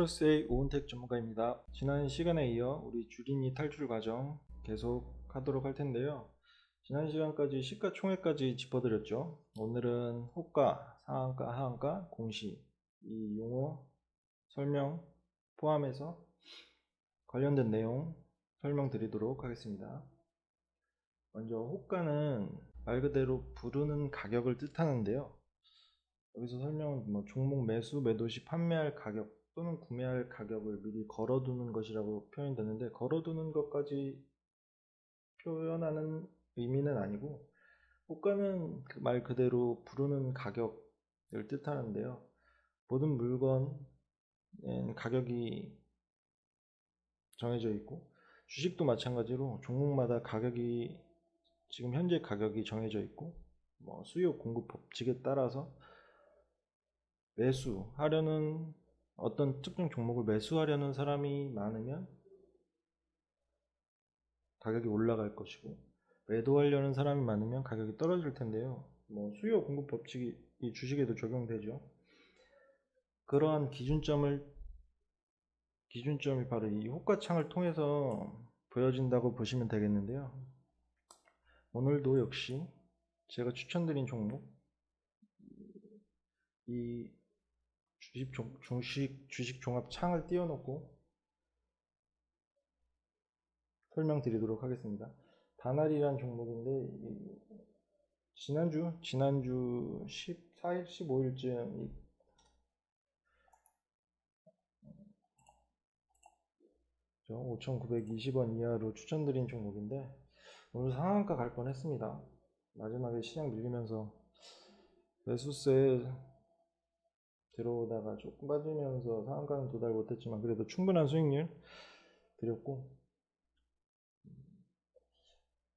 플러스의 오은택 전문가입니다. 지난 시간에 이어 우리 주린이 탈출 과정 계속 하도록 할 텐데요. 지난 시간까지 시가총액까지 짚어드렸죠. 오늘은 호가, 상한가, 하한가, 공시 이 용어 설명 포함해서 관련된 내용 설명드리도록 하겠습니다. 먼저 호가는 말 그대로 부르는 가격을 뜻하는데요. 여기서 설명은 종목 매수, 매도 시 판매할 가격 또는 구매할 가격을 미리 걸어두는 것이라고 표현되는데, 걸어두는 것까지 표현하는 의미는 아니고, 호가는 말 그대로 부르는 가격을 뜻하는데요. 모든 물건엔 가격이 정해져 있고, 주식도 마찬가지로 종목마다 가격이 지금 현재 가격이 정해져 있고, 수요 공급 법칙에 따라서 매수하려는 어떤 특정 종목을 매수하려는 사람이 많으면 가격이 올라갈 것이고, 매도하려는 사람이 많으면 가격이 떨어질 텐데요. 수요 공급 법칙이 이 주식에도 적용되죠. 그러한 기준점이 바로 이 호가창을 통해서 보여진다고 보시면 되겠는데요. 오늘도 역시 제가 추천드린 종목, 이 주식 종합 창을 띄워놓고 설명드리도록 하겠습니다. 다날이란 종목인데, 지난주 14일, 15일쯤 5,920원 이하로 추천드린 종목인데, 오늘 상한가 갈 뻔했습니다. 마지막에 시장 밀리면서 매수세에 들어오다가 조금 빠지면서 상한가는 도달 못했지만 그래도 충분한 수익률 드렸고,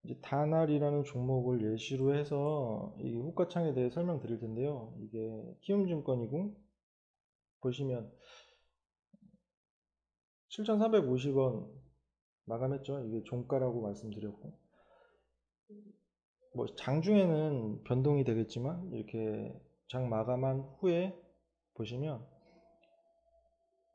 이제 다날이라는 종목을 예시로 해서 이 호가창에 대해 설명드릴 텐데요. 이게 키움증권이고, 보시면 7,350원 마감했죠. 이게 종가라고 말씀드렸고, 장중에는 변동이 되겠지만 이렇게 장 마감한 후에 보시면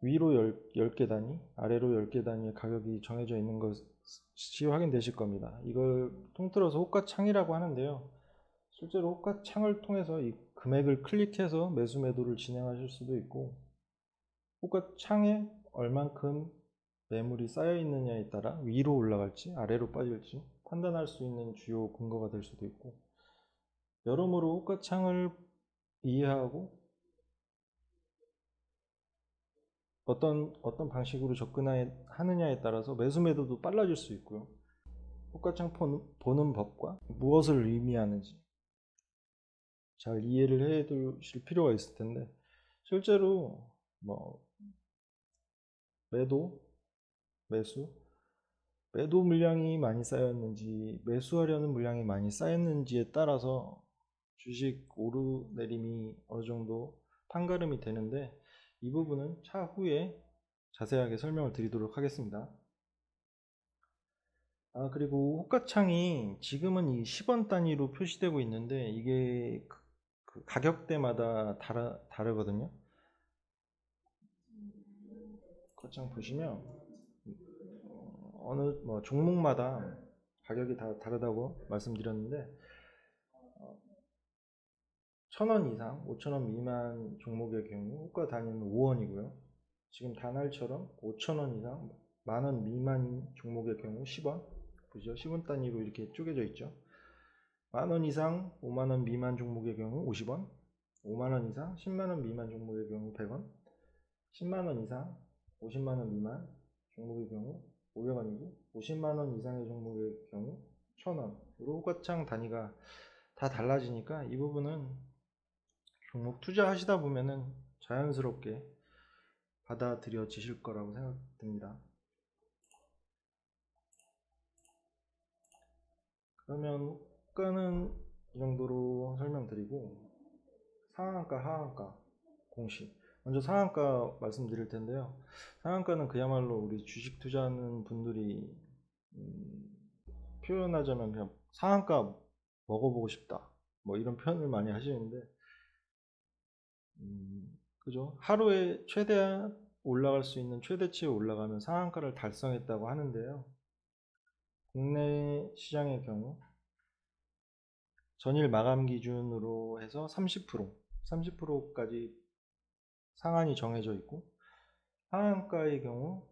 위로 10개 단위, 아래로 10개 단위의 가격이 정해져 있는 것이 확인되실 겁니다. 이걸 통틀어서 호가창이라고 하는데요. 실제로 호가창을 통해서 이 금액을 클릭해서 매수 매도를 진행하실 수도 있고, 호가창에 얼만큼 매물이 쌓여 있느냐에 따라 위로 올라갈지 아래로 빠질지 판단할 수 있는 주요 근거가 될 수도 있고, 여러모로 호가창을 이해하고 어떤 방식으로 접근하느냐에 따라서 매수 매도도 빨라질 수 있고요. 호가창 보는 법과 무엇을 의미하는지 잘 이해를 해 두실 필요가 있을 텐데, 실제로 매도 물량이 많이 쌓였는지 매수하려는 물량이 많이 쌓였는지에 따라서 주식 오르내림이 어느 정도 판가름이 되는데, 이 부분은 차후에 자세하게 설명을 드리도록 하겠습니다. 그리고 호가창이 지금은 이 10원 단위로 표시되고 있는데, 이게 그 가격대마다 다르거든요. 호가창 보시면 어느 종목마다 가격이 다 다르다고 말씀드렸는데, 1,000원 이상, 5,000원 미만 종목의 경우 호가 단위는 5원이고요. 지금 다날처럼 5,000원 이상, 만원 미만 종목의 경우 10원, 보시죠. 10원 단위로 이렇게 쪼개져 있죠. 만원 이상, 5만원 미만 종목의 경우 50원, 5만원 이상, 10만원 미만 종목의 경우 100원, 10만원 이상, 50만원 미만 종목의 경우 500원이고, 50만원 이상의 종목의 경우 1,000원으로 호가창 단위가 다 달라지니까 이 부분은 종목 투자하시다 보면은 자연스럽게 받아들여지실 거라고 생각됩니다. 그러면 호가는 이 정도로 설명드리고, 상한가, 하한가, 공시. 먼저 상한가 말씀드릴 텐데요. 상한가는 그야말로 우리 주식 투자하는 분들이 표현하자면 그냥 상한가 먹어보고 싶다, 이런 표현을 많이 하시는데, 그죠? 하루에 최대한 올라갈 수 있는 최대치에 올라가면 상한가를 달성했다고 하는데요. 국내 시장의 경우 전일 마감 기준으로 해서 30%까지 상한이 정해져 있고, 하한가의 경우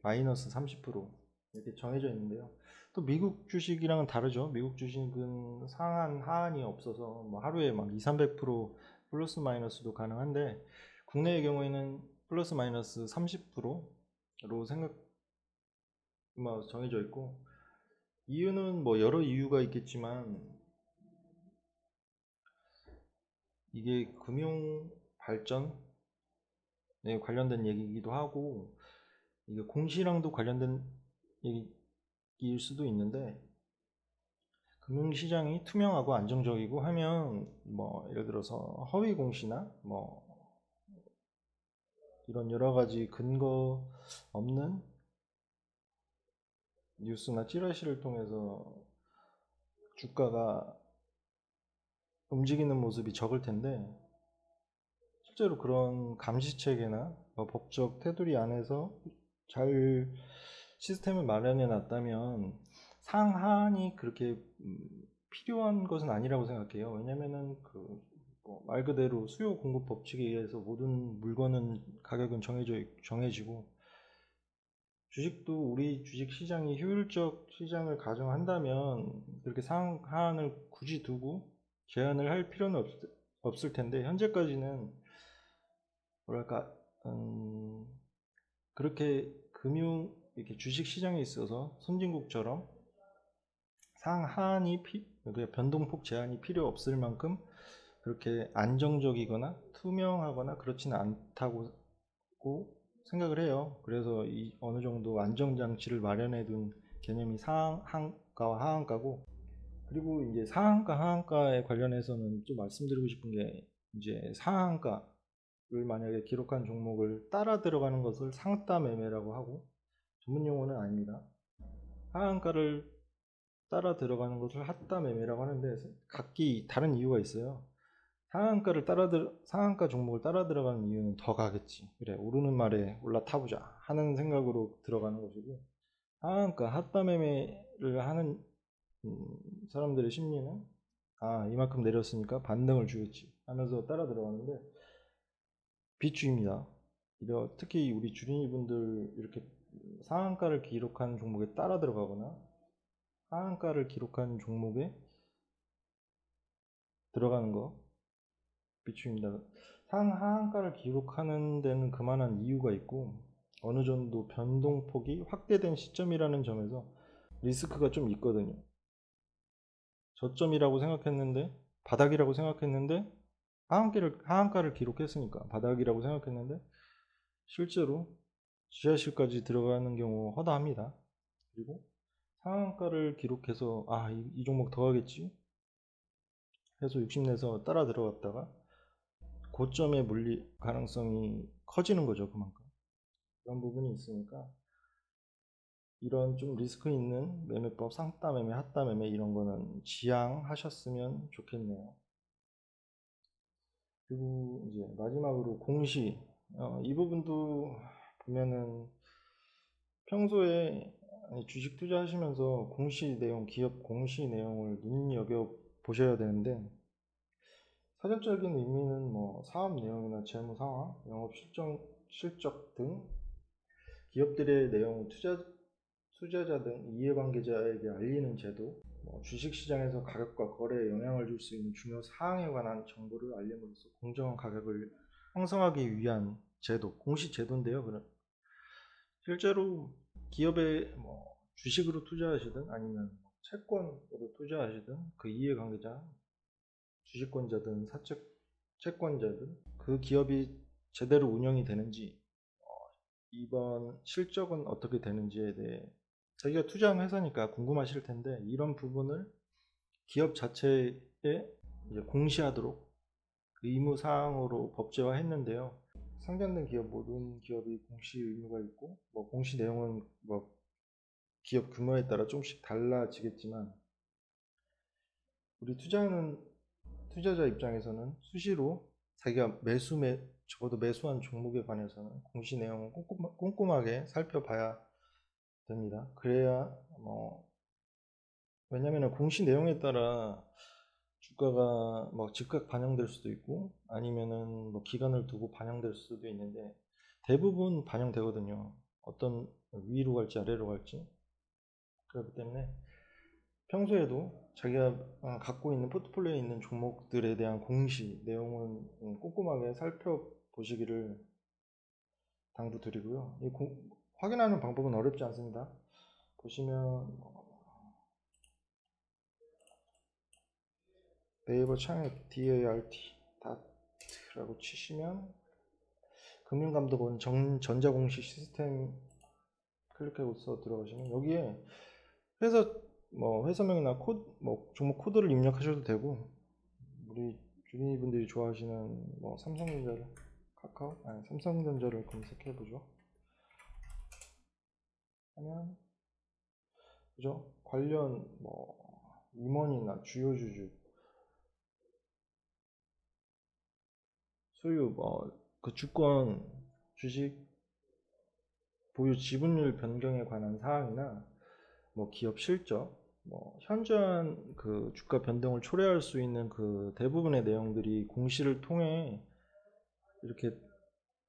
마이너스 30% 이렇게 정해져 있는데요. 또 미국 주식이랑은 다르죠. 미국 주식은 상한, 하한이 없어서 뭐 하루에 막 2, 300% 플러스 마이너스도 가능한데, 국내의 경우에는 플러스 마이너스 30%로 정해져 있고, 이유는 뭐 여러 이유가 있겠지만 이게 금융 발전에 관련된 얘기이기도 하고, 이게 공시랑도 관련된 얘기일 수도 있는데, 금융시장이 투명하고 안정적이고 하면 뭐 예를 들어서 허위 공시나 뭐 이런 여러 가지 근거 없는 뉴스나 찌라시를 통해서 주가가 움직이는 모습이 적을 텐데, 실제로 그런 감시 체계나 법적 테두리 안에서 잘 시스템을 마련해 놨다면 상한이 그렇게 필요한 것은 아니라고 생각해요. 왜냐면은 말 그대로 수요 공급 법칙에 의해서 모든 물건은 가격은 정해지고, 주식도 우리 주식 시장이 효율적 시장을 가정한다면 그렇게 상한을 굳이 두고 제한을 할 필요는 없을 텐데, 현재까지는 뭐랄까 그렇게 이렇게 주식 시장에 있어서 선진국처럼 상한이 변동폭 제한이 필요 없을 만큼 그렇게 안정적이거나 투명하거나 그렇지는 않다고 생각을 해요. 그래서 어느 정도 안정장치를 마련해 둔 개념이 상한가와 하한가고, 그리고 이제 상한가 하한가에 관련해서는 또 말씀드리고 싶은 게, 이제 상한가를 만약에 기록한 종목을 따라 들어가는 것을 상따 매매라고 하고, 전문 용어는 아닙니다. 하한가를 따라 들어가는 것을 핫따 매매라고 하는데, 각기 다른 이유가 있어요. 상한가 종목을 따라 들어가는 이유는 더 가겠지, 그래 오르는 말에 올라타보자 하는 생각으로 들어가는 것이고, 하한가 핫따 매매를 하는 사람들의 심리는 이만큼 내렸으니까 반등을 주겠지 하면서 따라 들어가는데 비추입니다. 특히 우리 주린이분들 이렇게 상한가를 기록한 종목에 따라 들어가거나 하한가를 기록한 종목에 들어가는 거 비추입니다. 하한가를 기록하는 데는 그만한 이유가 있고, 어느 정도 변동폭이 확대된 시점이라는 점에서 리스크가 좀 있거든요. 저점이라고 생각했는데, 바닥이라고 생각했는데, 하한가를 기록했으니까 바닥이라고 생각했는데 실제로 지하실까지 들어가는 경우 허다합니다. 그리고 상한가를 기록해서 이 종목 더 하겠지 해서 욕심내서 따라 들어갔다가 고점에 물릴 가능성이 커지는 거죠. 그만큼 그런 부분이 있으니까, 이런 좀 리스크 있는 매매법, 상따 매매, 핫따 매매 이런 거는 지양하셨으면 좋겠네요. 그리고 이제 마지막으로 공시, 이 부분도 보면은 평소에 주식 투자하시면서 기업 공시 내용을 눈여겨 보셔야 되는데, 사전적인 의미는 뭐 사업 내용이나 재무 상황, 영업 실적 등 기업들의 내용을 투자자 등 이해관계자에게 알리는 제도, 주식 시장에서 가격과 거래에 영향을 줄 수 있는 중요 사항에 관한 정보를 알림으로써 공정한 가격을 형성하기 위한 제도, 공시 제도인데요. 실제로 기업에 주식으로 투자하시든 아니면 채권으로 투자하시든 그 이해관계자, 주식권자든 채권자든 그 기업이 제대로 운영이 되는지, 이번 실적은 어떻게 되는지에 대해 자기가 투자한 회사니까 궁금하실 텐데, 이런 부분을 기업 자체에 이제 공시하도록 의무 사항으로 법제화했는데요. 상장된 기업 모든 기업이 공시 의무가 있고, 공시 내용은 기업 규모에 따라 조금씩 달라지겠지만, 우리 투자하는 투자자 입장에서는 수시로 자기가 적어도 매수한 종목에 관해서는 공시 내용을 꼼꼼하게 살펴봐야 됩니다. 그래야 왜냐면은 공시 내용에 따라 주가가 즉각 반영될 수도 있고 아니면은 기간을 두고 반영될 수도 있는데 대부분 반영되거든요. 어떤 위로 갈지 아래로 갈지. 그렇기 때문에 평소에도 자기가 갖고 있는 포트폴리오에 있는 종목들에 대한 공시 내용은 꼼꼼하게 살펴보시기를 당부드리고요. 확인하는 방법은 어렵지 않습니다. 보시면 네이버 창에 DART라고 치시면 금융감독원 전자공시 시스템 클릭해서 들어가시면 여기에 회사명이나 종목 코드를 입력하셔도 되고 우리 주민분들이 좋아하시는 삼성전자를 검색해 보죠. 하면 그죠? 관련 임원이나 주요 주주 소유 그 주권 주식 보유 지분율 변경에 관한 사항이나 기업 실적 현저한 그 주가 변동을 초래할 수 있는 그 대부분의 내용들이 공시를 통해 이렇게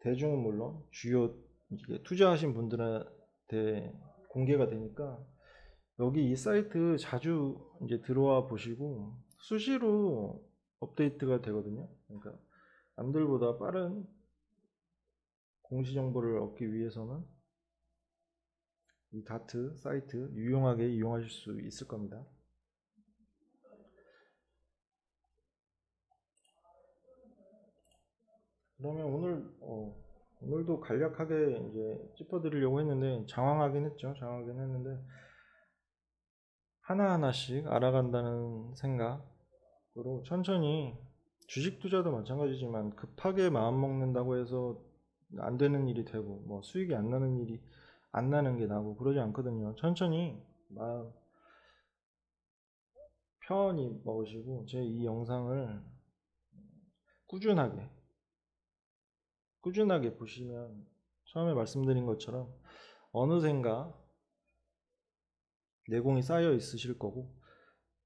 대중은 물론 주요 투자하신 분들한테 공개가 되니까 여기 이 사이트 자주 이제 들어와 보시고 수시로 업데이트가 되거든요. 그러니까 남들보다 빠른 공시 정보를 얻기 위해서는 이 다트 사이트 유용하게 이용하실 수 있을 겁니다. 그러면 오늘도 간략하게 이제 짚어드리려고 했는데 장황하긴 했는데 하나하나씩 알아간다는 생각으로 천천히 주식 투자도 마찬가지지만 급하게 마음 먹는다고 해서 안 되는 일이 되고 수익이 안 나는 일이 안 나는 게 나고 그러지 않거든요. 천천히 마음 편히 먹으시고 제 이 영상을 꾸준하게 보시면 처음에 말씀드린 것처럼 어느샌가 내공이 쌓여 있으실 거고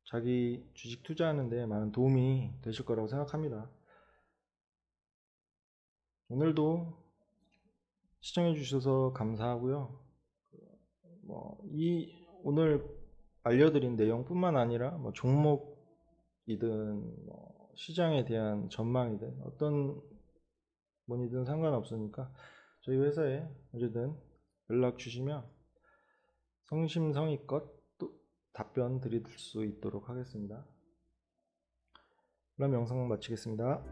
자기 주식 투자하는데 많은 도움이 되실 거라고 생각합니다. 오늘도 시청해 주셔서 감사하고요. 오늘 알려드린 내용뿐만 아니라 종목이든 시장에 대한 전망이든 어떤 문의든 상관없으니까 저희 회사에 언제든 연락 주시면 성심성의껏 또 답변 드릴 수 있도록 하겠습니다. 그럼 영상 마치겠습니다.